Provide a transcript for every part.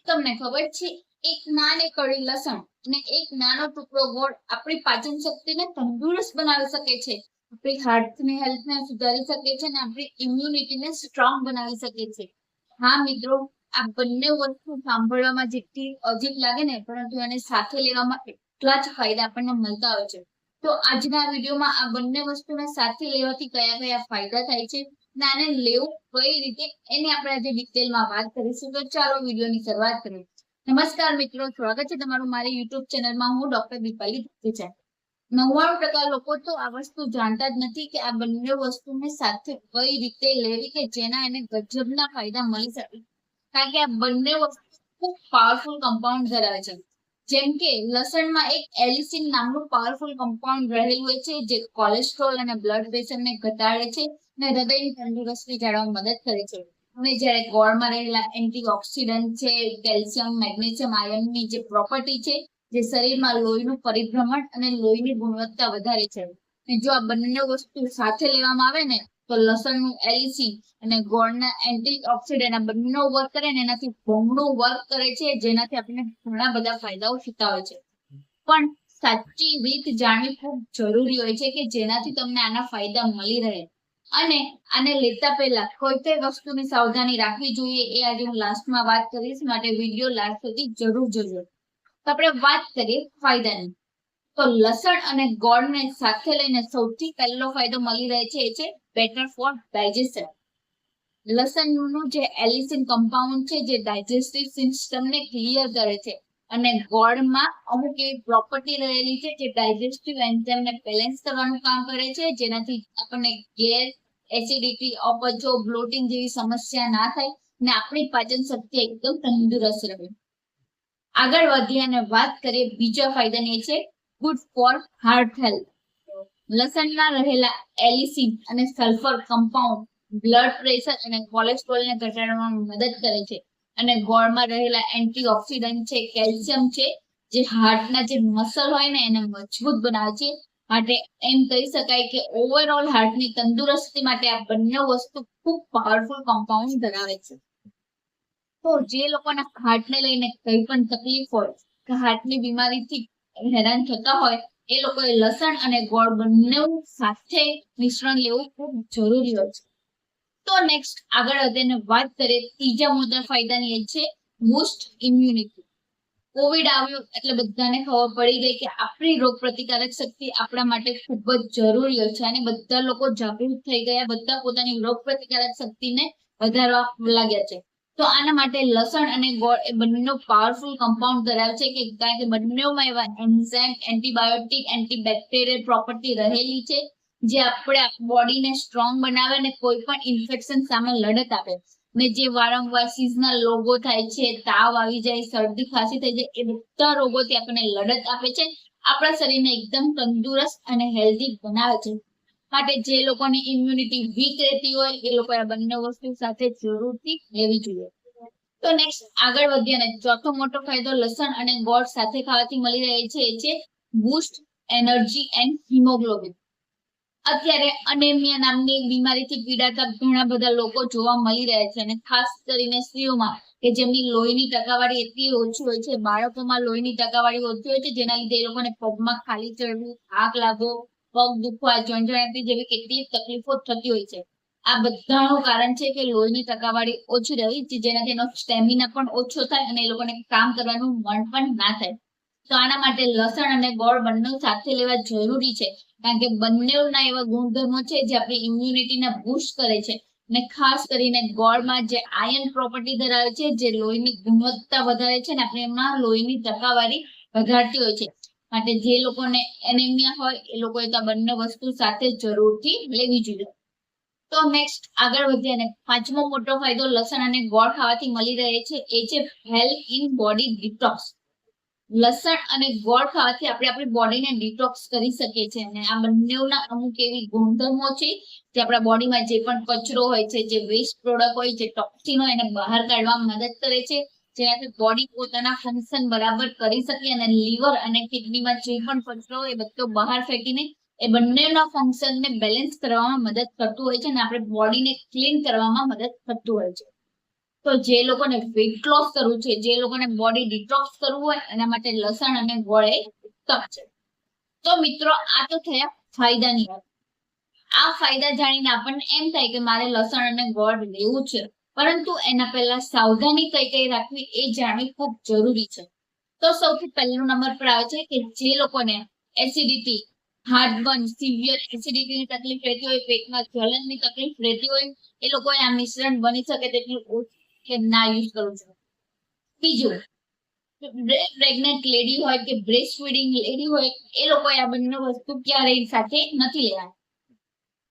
તમને ખબર છે એક નાની કળી લસણ અને એક નાનો ટુકડો ગોળ આપણી પાચન શક્તિને તંદુરસ્ત બનાવી શકે છે, આપણી હાર્ટની હેલ્થને સુધારી શકે છે અને આપણી ઇમ્યુનિટીને સ્ટ્રોંગ બનાવી શકે છે. હા મિત્રો, આ બંને વસ્તુ સાંભળવામાં જેટલી અજીબ લાગે ને, પરંતુ એને સાથે લેવામાં એટલા જ ફાયદા આપણને મળતા હોય છે. તો આજના વિડીયોમાં આ બંને વસ્તુને સાથે લેવાથી કયા કયા ફાયદા થાય છે અને આને લેવું કઈ રીતે એની આપણે આજે ડિટેલમાં વાત કરીશું. તો ચાલો વિડીયોની શરૂઆત કરીએ. નમસ્કાર મિત્રો, સ્વાગત છે તમારું મારી યુટ્યુબ ચેનલમાં. હું ડોક્ટર દીપાલી ધુચેચા. 99% લોકો તો આ વસ્તુ જાણતા જ નથી કે આ બંને વસ્તુને સાથે કઈ રીતે લેવી કે જેના એને ગજબના ફાયદા મળી શકે. કારણ કે આ બંને વસ્તુ ખૂબ પાવરફુલ કમ્પાઉન્ડ ધરાવે છે. જેમ કે લસણમાં એક એલિસિન નામનું પાવરફુલ કમ્પાઉન્ડ રહેલું હોય છે, જે કોલેસ્ટ્રોલ અને બ્લડ પ્રેશરને ઘટાડે છે અને હૃદયની તંદુરસ્તી જાળવવામાં મદદ કરે છે. અને જ્યારે ગોળમાં રહેલા એન્ટીઓક્સિડન્ટ છે, કેલ્શિયમ, મેગ્નેશિયમ, આયર્નની જે પ્રોપર્ટી છે, જે શરીરમાં લોહીનું પરિભ્રમણ અને લોહીની ગુણવત્તા વધારે છે. અને જો આ બંને વસ્તુ સાથે લેવામાં આવે ને, તો લસણનું એલિસિન અને ગોળના એન્ટીઓક્સિડન્ટ આ બંને વર્ક કરે ને એનાથી બમણું વર્ક કરે છે, જેનાથી આપણને ઘણા બધા ફાયદાઓ થતા હોય છે. પણ સાચી રીત જાણવી ખૂબ જરૂરી હોય છે કે જેનાથી તમને આના ફાયદા મળી રહે. અને આને લેતા પહેલા કોઈ કઈ વસ્તુની સાવધાની રાખવી જોઈએ એ આજે હું લાસ્ટમાં વાત કરીશ, માટે વિડીયો લાસ્ટ સુધી જરૂર જોજો. તો આપણે વાત કરીએ ફાયદાની. તો લસણ અને ગોળને સાથે લઈને સૌથી પહેલો ફાયદો મળી રહે છે એ છે બેટર ફોર ડાયજેશન. લસણનું જે એલિસિન કમ્પાઉન્ડ છે, જે ડાયજેસ્ટિવ સિસ્ટમને ક્લિયર કરે છે, અને ગોળમાં અમુક એવી પ્રોપર્ટી રહેલી છે જે ડાયજેસ્ટિવ એન્ઝાઇમને બેલેન્સ કરવાનું કામ કરે છે, જેનાથી આપણને ગેસ, એસિડિટી, અપચો, બ્લોટિંગ જેવી સમસ્યા ના થાય અને આપણી પાચન શક્તિ એકદમ તંદુરસ્ત રહે. આગળ વધીએ અને વાત કરીએ બીજા ફાયદાની, છે ગુડ ફોર હાર્ટ હેલ્થ. લસણમાં રહેલા એલિસિન અને સલ્ફર કમ્પાઉન્ડ બ્લડ પ્રેશર અને કોલેસ્ટ્રોલને ઘટાડવામાં મદદ કરે છે. અને ગોળમાં રહેલા એન્ટીઓક્સિડન્ટ છે, કેલ્શિયમ છે, જે હાર્ટના જે મસલ હોય ને એને મજબૂત બનાવે છે. માટે એમ કહી શકાય કે ઓવરઓલ હાર્ટની તંદુરસ્તી માટે આ બંને વસ્તુ ખૂબ પાવરફુલ કમ્પાઉન્ડ ધરાવે છે. તો જે લોકોના હાર્ટને લઈને કઈ પણ તકલીફ હોય કે હાર્ટની બીમારીથી હેરાન થતા હોય, એ લોકોએ લસણ અને ગોળ બંને સાથે મિશ્રણ લેવું ખૂબ જરૂરી હોય છે. તો નેક્સ્ટ આગળ વધીને વાત કરીએ ત્રીજા મોટા ફાયદાની, એ છે બૂસ્ટ ઇમ્યુનિટી. કોવિડ આવ્યો એટલે બધાને ખબર પડી ગઈ કે આપણી રોગ પ્રતિકારક શક્તિ આપણા માટે ખૂબ જ જરૂરી હોય છે, અને બધા લોકો જાગૃત થઈ ગયા, બધા પોતાની રોગ પ્રતિકારક શક્તિને વધારવા લાગ્યા છે. તો આના માટે લસણ અને ગોળ એ બંને પાવરફુલ કમ્પાઉન્ડ ધરાવે છે, કે કારણ કે બંનેમાં એવા એન્ઝાઇમ, એન્ટીબાયોટિક, એન્ટીબેક્ટેરિયલ પ્રોપર્ટી રહેલી છે, જે આપણે બોડીને સ્ટ્રોંગ બનાવે અને કોઈ પણ ઇન્ફેક્શન સામે લડત આપે. ને જે વારંવાર સિઝનલ રોગો થાય છે, તાવ આવી જાય, શરદી ખાંસી થઈ જાય, એ બધા રોગોથી આપણને લડત આપે છે, આપણા શરીરને એકદમ તંદુરસ્ત અને હેલ્ધી બનાવે છે. માટે જે લોકોની ઇમ્યુનિટી વીક રહેતી હોય એ લોકો આ બંને વસ્તુ સાથે જરૂરથી લેવી જોઈએ. તો નેક્સ્ટ આગળ વધીએ અને ચોથો મોટો ફાયદો લસણ અને ગોળ સાથે ખાવાથી મળી રહે છે એ છે બૂસ્ટ એનર્જી એન્ડ હિમોગ્લોબિન. અત્યારે અનેમિયા નામની બીમારીથી પીડાતા ઘણા બધા લોકો જોવા મળી રહ્યા છે, અને ખાસ કરીને સ્ત્રીઓમાં કે જેમની લોહીની ટકાવારી એટલી ઓછી હોય છે, બાળકોમાં લોહીની ટકાવારી ઓછી હોય છે, જેના લીધે એ લોકોને પગમાં ખાલી ચડવું, થાક લાગવો, પગ દુખવા, જોઈન્ટ જેવી કેટલીક તકલીફો થતી હોય છે. આ બધાનું કારણ છે કે લોહીની ટકાવારી ઓછી રહી, જેનાથી એનો સ્ટેમિના પણ ઓછો થાય અને એ લોકોને કામ કરવાનું મન પણ ના થાય. તો આના માટે લસણ અને ગોળ બંને સાથે લેવા જરૂરી છે, કારણ કે બંનેના એવા ગુણધર્મો છે જે આપણી ઇમ્યુનિટીને બૂસ્ટ કરે છે. અને ખાસ કરીને ગોળમાં જે આયર્ન પ્રોપર્ટી ધરાવે છે, જે લોહીની ગુણવત્તા વધારે છે ને આપણે એમાં લોહીની ટકાવારી વધારતી હોય છે. માટે જે લોકોને એનેમિયા હોય એ લોકોએ તો આ બંને વસ્તુ સાથે જરૂરથી લેવી જોઈએ. તો નેક્સ્ટ આગળ વધીએ અને પાંચમો મોટો ફાયદો લસણ અને ગોળ ખાવાથી મળી રહે છે એ છે હેલ્થ ઇન બોડી ડિટોક્સ. લસણ અને ગોળ ખાવાથી આપણે આપણી બોડીને ડિટોક્સ કરી શકીએ છીએ, અને આ બંનેના અમુક એવી ગુણધર્મો છે જે આપણા બોડીમાં જે પણ કચરો હોય છે, જે વેસ્ટ પ્રોડક્ટ હોય, જે ટોક્સિન હોય એને બહાર કાઢવામાં મદદ કરે છે, જેનાથી બોડી પોતાના ફંક્શન બરાબર કરી શકે અને લીવર અને કિડનીમાં જે પણ કચરો હોય એ બધો બહાર ફેંકીને એ બંનેના ફંક્શનને બેલેન્સ કરવામાં મદદ કરતું હોય છે, અને આપણે બોડીને ક્લીન કરવામાં મદદ કરતું હોય છે. તો તો જે લોકોને વેઇટ લોસ કરવું છે, જે લોકોને બોડી ડિટોક્સ કરવું હોય, એના માટે લસણ અને ગોળ એ ઉત્તમ છે. તો મિત્રો, આ તો થયા ફાયદાની વાત. આ ફાયદા જાણીને આપણને એમ થાય કે મારે લસણ અને ગોળ લેવું છે, પરંતુ એના પહેલા સાવધાની કઈ કઈ રાખવી એ જાણવી ખૂબ જરૂરી છે. તો સૌથી પહેલો નંબર પર આવે છે કે જે લોકોને એસિડિટી, હાર્ટબર્ન, સિવિયર એસિડિટીની તકલીફ રહેતી હોય, પેટમાં જ્વલનની તકલીફ રહેતી હોય, એ લોકોએ આ મિશ્રણ બની શકે તેટલું ઓછું કે ના યુઝ કરવું જોઈએ. બીજું, પ્રેગ્નેન્ટ લેડી હોય કે બ્રેસ્ટ ફીડિંગ લેડી હોય, એ લોકોએ આ બંને વસ્તુ ક્યારેય સાથે નથી લેવાની.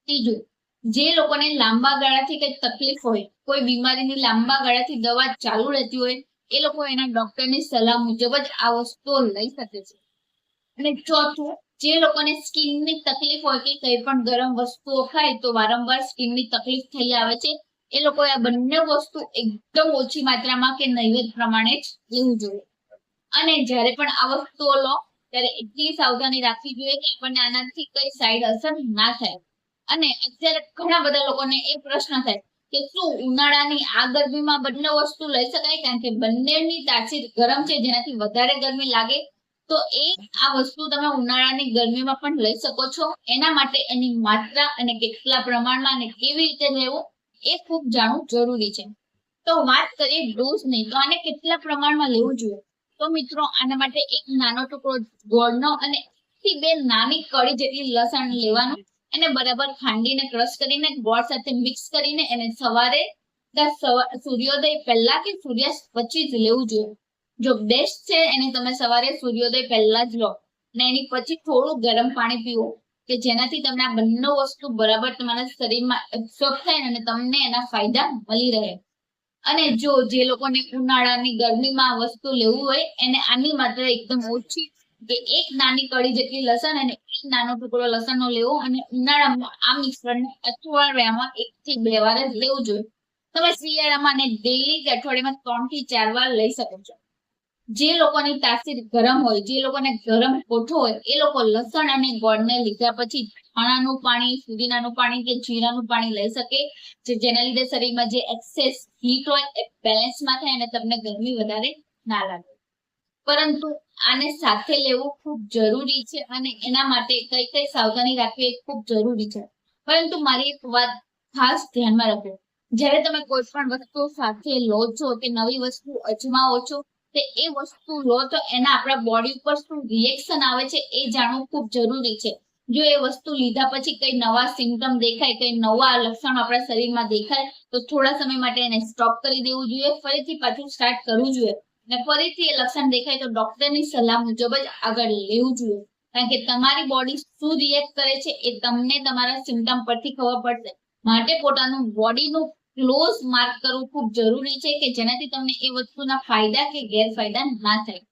ત્રીજું, જે લોકોને લાંબા ગાળાથી કઈ તકલીફ હોય, કોઈ બીમારીની લાંબા ગાળાથી દવા ચાલુ રહેતી હોય, એ લોકો એના ડોક્ટરની સલાહ મુજબ જ આ વસ્તુઓ લઈ શકે છે. અને ચોથું, જે લોકોને સ્કિનની તકલીફ હોય કે કઈ પણ ગરમ વસ્તુઓ ખાય તો વારંવાર સ્કિનની તકલીફ થઈ આવે છે, એ લોકોએ આ બંને વસ્તુ એકદમ ઓછી માત્રામાં કે નૈવેદ્ય પ્રમાણે જ લેવું જોઈએ. અને જ્યારે પણ આ વસ્તુઓ લો ત્યારે એટલી સાવધાની રાખવી જોઈએ કે આપણને આનાથી કઈ સાઈડ અસર ના થાય. અને અત્યારે ઘણા બધા લોકોને એ પ્રશ્ન થાય કે શું ઉનાળાની આ ગરમીમાં બંને વસ્તુ લઈ શકાય, કારણ કે બંનેની તાસીર ગરમ છે, જેનાથી વધારે ગરમી લાગે. તો આ વસ્તુ તમે ઉનાળાની ગરમીમાં પણ લઈ શકો છો. એના માટે એની માત્રા અને કેટલા પ્રમાણમાં અને કેવી રીતે લેવું એ ખૂબ જાણવું જરૂરી છે. તો વાત કરીએ ડોઝની, તો આને કેટલા પ્રમાણમાં લેવું જોઈએ. તો મિત્રો, આના માટે એક નાનો ટુકડો ગોળનો અને 1 થી 2 નાની કળી જેટલી લસણ લેવાનું, એને બરાબર ખાંડીને ક્રશ કરીને ગોળ સાથે મિક્સ કરીને એને સવારે સૂર્યોદય પહેલા કે સૂર્યાસ્ત પછી જ લેવું જોઈએ. જો બેસ્ટ છે એને તમે સવારે સૂર્યોદય પહેલા જ લો અને એની પછી થોડું ગરમ પાણી પીવો, કે જેનાથી તમને આ બંને વસ્તુ બરાબર તમારા શરીરમાં એબ્સોર્બ થાય અને તમને એના ફાયદા મળી રહે. અને જો જે લોકોને ઉનાળાની ગરમીમાં આ વસ્તુ લેવું હોય, એને આની માત્રા એકદમ ઓછી, કે 1 નાની કળી જેટલી લસણ અને 1 નાનો ટુકડો લસણનો લેવો, અને ઉનાળામાં આ મિશ્રણને અઠવાડિયામાં 1 થી 2 વાર જ લેવું જોઈએ. તમે શિયાળામાં અને ડેઈલી કે અઠવાડિયામાં 3 થી 4 વાર લઈ શકો છો. જે લોકોની તાસીર ગરમ હોય, જે લોકોને ગરમ કોઠો હોય, એ લોકો લસણ અને ગોળને લીધા પછી ધાણાનું પાણી, ફુદીનાનું પાણી કે જીરાનું પાણી લઈ શકે, જેના લીધે શરીરમાં જે એક્સેસ હીટ હોય એ બેલેન્સમાં થાય અને તમને ગરમી વધારે ના લાગે. પરંતુ આને સાથે લેવું ખૂબ જરૂરી છે અને એના માટે કઈ કઈ સાવધાની રાખવી એ ખૂબ જરૂરી છે. પરંતુ મારી એક વાત ખાસ ધ્યાનમાં રાખો, જ્યારે તમે કોઈ પણ વસ્તુ સાથે લો છો કે નવી વસ્તુ અજમાવો છો, તે એ વસ્તુ લો તો એના આપણા બોડી ઉપર શું રિએક્શન આવે છે એ જાણવું ખૂબ જરૂરી છે. જો એ વસ્તુ લીધા પછી કઈ નવા સિમ્પટમ દેખાય, કઈ નવા લક્ષણ આપણા શરીરમાં દેખાય, તો થોડા સમય માટે એને સ્ટોપ કરી દેવું જોઈએ, ફરીથી પાછું સ્ટાર્ટ કરવું જોઈએ. અને ફરીથી એ લક્ષણ દેખાય તો ડોક્ટરની સલાહ મુજબ જ આગળ લેવું જોઈએ, કારણ કે તમારી બોડી શું રિએક્ટ કરે છે એ તમને તમારા સિમ્પટમ પરથી ખબર પડશે. માટે પોતાનું બોડીનું ક્લોઝ માર્ક કરવું ખૂબ જરૂરી છે, કે જેનાથી તમને એ વસ્તુના ફાયદા કે ગેરફાયદા ના થાય.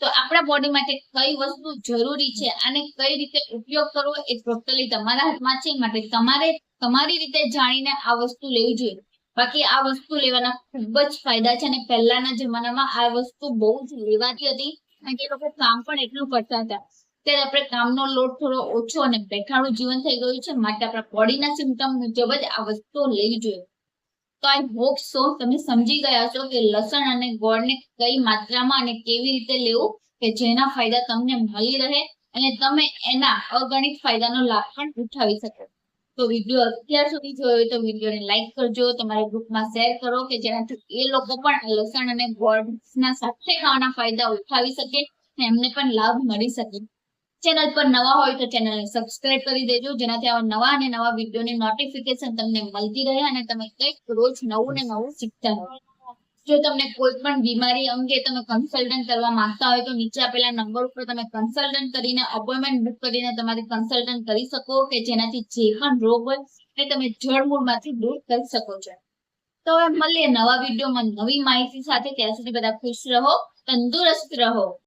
તો આપણા બોડી માટે કઈ વસ્તુ જરૂરી છે અને કઈ રીતે ઉપયોગ કરવો એ ટોટલી તમારા હાથમાં છે. માટે તમારે તમારી રીતે જાણીને આ વસ્તુ લેવી જોઈએ. બાકી આ વસ્તુ લેવાના ખૂબ જ ફાયદા છે અને પહેલાના જમાનામાં આ વસ્તુ બહુ જ લેવાતી હતી, કારણ કે લોકો કામ પણ એટલું કરતા હતા. ત્યારે આપણે કામનો લોડ થોડો ઓછો અને બેઠાડું જીવન થઈ ગયું છે, માટે આપણા બોડીના સિમ્પટમ મુજબ જ આ વસ્તુઓ લેવી જોઈએ. તો આઈ હોપ સો તમે સમજી ગયા છો કે લસણ અને ગોળને કઈ માત્રામાં અને કેવી રીતે લેવું કે જેના ફાયદા તમને મળી રહે અને તમે એના અગણિત ફાયદાનો લાભ પણ ઉઠાવી શકો. તો વિડીયો અત્યાર સુધી જોયો તો વિડીયોને લાઈક કરજો, તમારા ગ્રુપમાં શેર કરો, કે જેનાથી એ લોકો પણ લસણ અને ગોળના સાથે ખાવાના ફાયદા ઉઠાવી શકે અને એમને પણ લાભ મળી શકે. ચેનલ પર નવા હોય તો ચેનલને સબસ્ક્રાઇબ કરી દેજો, જેનાથી આવા નવા અને નવા વિડીયોની નોટિફિકેશન તમને મળતી રહે અને તમે કંઈક રોજ નવું ને નવું શીખતા રહો. જો તમને કોઈ પણ બીમારી અંગે તમે કન્સલ્ટન્ટ કરવા માંગતા હોય તો નીચે આપેલા નંબર ઉપર તમે કન્સલ્ટન્ટ કરીને અપોઇન્ટમેન્ટ બુક કરીને તમારી કન્સલ્ટન્ટ કરી શકો, કે જેનાથી જે પણ રોગ હોય એ તમે જડમૂળમાંથી દૂર કરી શકો છો. તો હવે મળીએ નવા વિડીયોમાં નવી માહિતી સાથે. ત્યાં સુધી બધા ખુશ રહો, તંદુરસ્ત રહો.